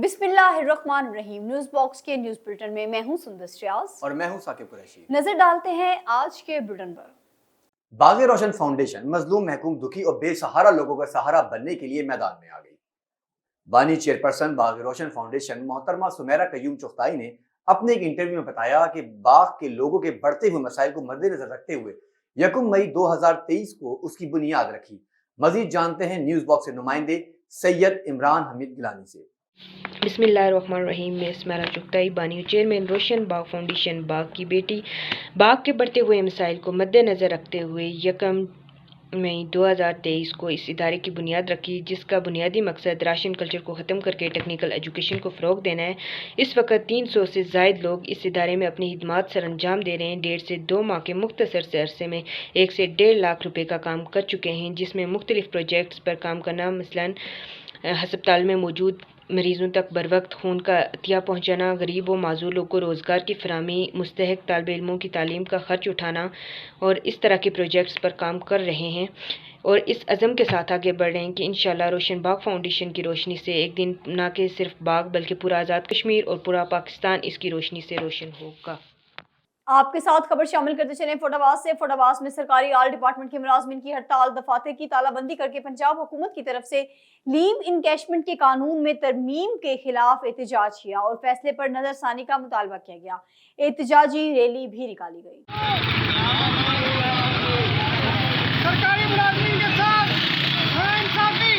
बिस्मिल्लाहिर्रहमानिर्रहीम। News box के news bulletin में मैं हूं सुंदस रियाज और मैं हूं साकिब कुरैशी। नजर डालते हैं आज के बुलेटिन पर। बाग़ रोशन फाउंडेशन मजलूम, महकूम, दुखी और बेसहारा लोगों का सहारा बनने के लिए मैदान में आ गई। बानी चेयरपर्सन बाग़ रोशन फाउंडेशन मोहतरमा सुमेरा कयूम चुगताई ने अपने एक इंटरव्यू में बताया कि बाग़ के लोगों के बढ़ते हुए मसाइल को मद्देनजर रखते हुए 1 मई 2023 को उसकी बुनियाद रखी। मजीद जानते हैं न्यूज़ बॉक्स के नुमाइंदे सैयद इमरान हमीद गिलानी से। बिस्मिल्लाहिर्रहमानिर्रहीम। मैं सुमेरा चुगताई, बानी चेयरमैन रोशन बाग फाउंडेशन बाग की बेटी। बाग के बढ़ते हुए मसाइल को मद्देनज़र रखते हुए 1 मई 2023 को इस इदारे की बुनियाद रखी, जिसका बुनियादी मकसद राशन कल्चर को ख़त्म करके टेक्निकल एजुकेशन को फ़रोग़ देना है। इस वक्त 300 से ज़ायद लोग इस इदारे में अपनी खिदमात सर अंजाम दे रहे हैं। 1.5 से 2 माह के मुख्तसर से अरसे में 1 से 1.5 लाख रुपए का काम कर चुके हैं, जिसमें मुख्तलिफ प्रोजेक्ट्स पर काम करना, मसलन हस्पताल में मौजूद मरीज़ों तक बर वक्त खून का अतिया पहुँचाना, गरीब व माजूर लोगों को रोज़गार की फराहमी, मुस्तहिक तालिब इल्मों की तालीम का खर्च उठाना और इस तरह के प्रोजेक्ट्स पर काम कर रहे हैं और इस अज़म के साथ आगे बढ़ रहे हैं कि इंशाअल्लाह रोशन बाग फाउंडेशन की रोशनी से एक दिन न कि सिर्फ बाग बल्कि पूरा आज़ाद कश्मीर और पूरा पाकिस्तान इसकी रोशनी से रोशन होगा। आपके साथ खबर शामिल करते चले फोटावास से। फोटावास में सरकारी आल डिपार्टमेंट के मुलाजमिन की हड़ताल, दफातर की तालाबंदी करके पंजाब हुकूमत की तरफ से लीव इनकैशमेंट के कानून में तरमीम के खिलाफ एहतजाज किया और फैसले पर नजरसानी का मुतालबा किया गया। एहतजाजी रैली भी निकाली गई। सरकारी मुलाजमिन के साथ नाइंसाफी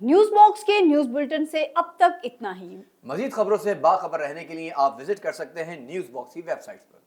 न्यूज़ बॉक्स के न्यूज़ बुलेटिन से अब तक इतना ही। मजीद खबरों से बाखबर रहने के लिए आप विजिट कर सकते हैं न्यूज़ बॉक्स की वेबसाइट पर।